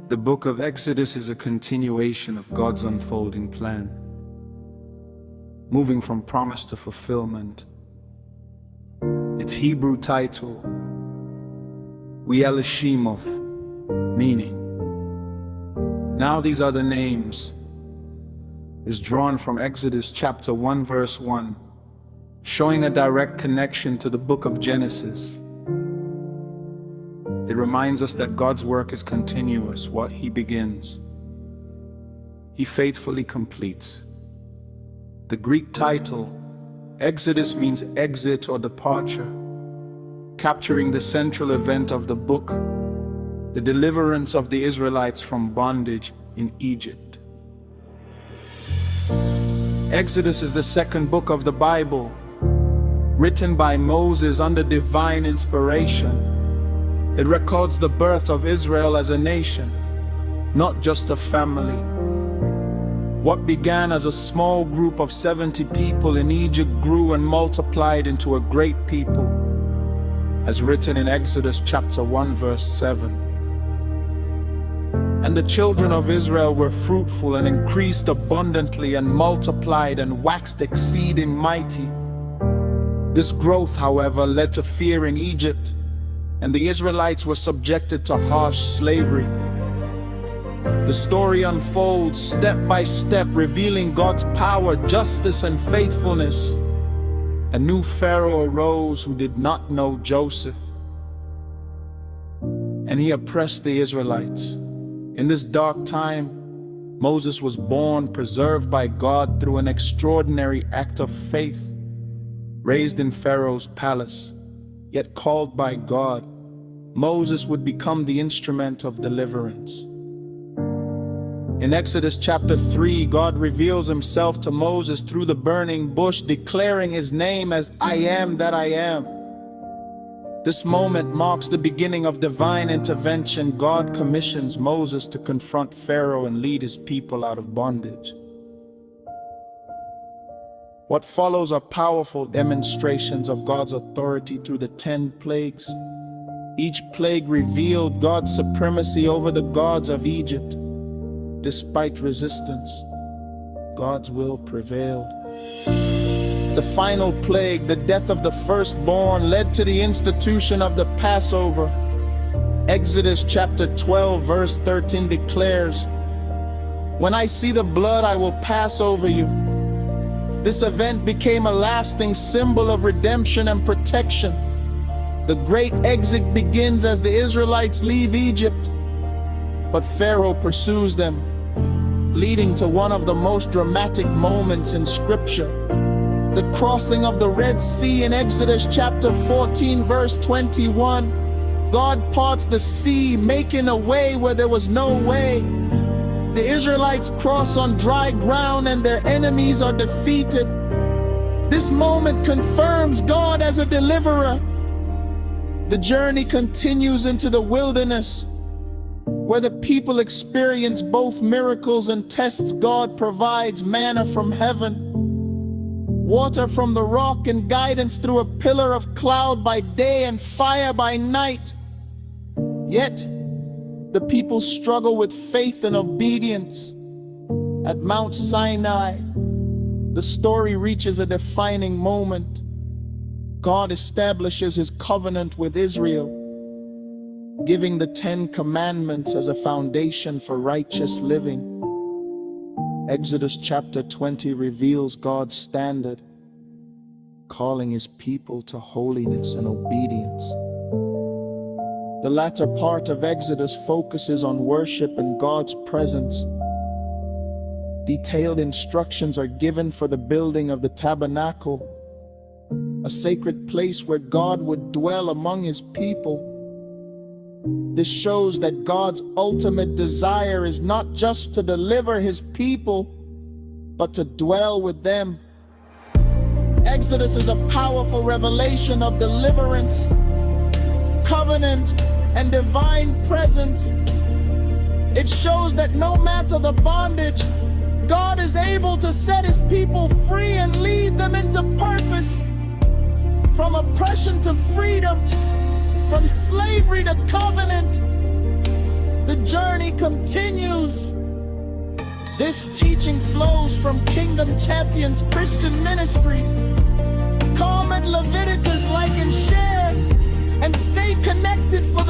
The book of Exodus is a continuation of God's unfolding plan, moving from promise to fulfillment. Its Hebrew title, Shimoth, meaning "Now these are the names," is drawn from Exodus chapter 1 verse 1, showing a direct connection to the book of Genesis. It reminds us that God's work is continuous. What He begins, He faithfully completes. The Greek title, Exodus, means exit or departure, capturing the central event of the book, the deliverance of the Israelites from bondage in Egypt. Exodus is the second book of the Bible, written by Moses under divine inspiration. It records the birth of Israel as a nation, not just a family. What began as a small group of 70 people in Egypt grew and multiplied into a great people, as written in Exodus chapter 1 verse 7. And the children of Israel were fruitful and increased abundantly and multiplied and waxed exceeding mighty. This growth, however, led to fear in Egypt, and the Israelites were subjected to harsh slavery. The story unfolds step by step, revealing God's power, justice, and faithfulness. A new Pharaoh arose who did not know Joseph, and he oppressed the Israelites. In this dark time, Moses was born, preserved by God through an extraordinary act of faith. Raised in Pharaoh's palace, yet called by God, Moses would become the instrument of deliverance. In Exodus chapter 3, God reveals Himself to Moses through the burning bush, declaring His name as I am that I am. This moment marks the beginning of divine intervention. God commissions Moses to confront Pharaoh and lead his people out of bondage. What follows are powerful demonstrations of God's authority through the 10 plagues. Each plague revealed God's supremacy over the gods of Egypt. Despite resistance, God's will prevailed. The final plague, the death of the firstborn, led to the institution of the Passover. Exodus chapter 12 verse 13 declares, "When I see the blood, I will pass over you." This event became a lasting symbol of redemption and protection. The great exit begins as the Israelites leave Egypt, but Pharaoh pursues them, leading to one of the most dramatic moments in Scripture. The crossing of the Red Sea in Exodus chapter 14 verse 21. God parts the sea, making a way where there was no way. The Israelites cross on dry ground and their enemies are defeated. This moment confirms God as a deliverer. The journey continues into the wilderness, where the people experience both miracles and tests. God provides manna from heaven, water from the rock, and guidance through a pillar of cloud by day and fire by night. Yet, the people struggle with faith and obedience. At Mount Sinai, the story reaches a defining moment. God establishes His covenant with Israel, giving the 10 Commandments as a foundation for righteous living. Exodus chapter 20 reveals God's standard, calling His people to holiness and obedience. The latter part of Exodus focuses on worship and God's presence. Detailed instructions are given for the building of the tabernacle, a sacred place where God would dwell among His people. This shows that God's ultimate desire is not just to deliver His people, but to dwell with them. Exodus is a powerful revelation of deliverance, covenant, and divine presence. It shows that no matter the bondage, God is able to set His people free and lead them into purpose. From oppression to freedom, from slavery to covenant, The journey continues. This teaching flows from Kingdom Champions Christian Ministry. Comment Leviticus, like and share, and stay connected for the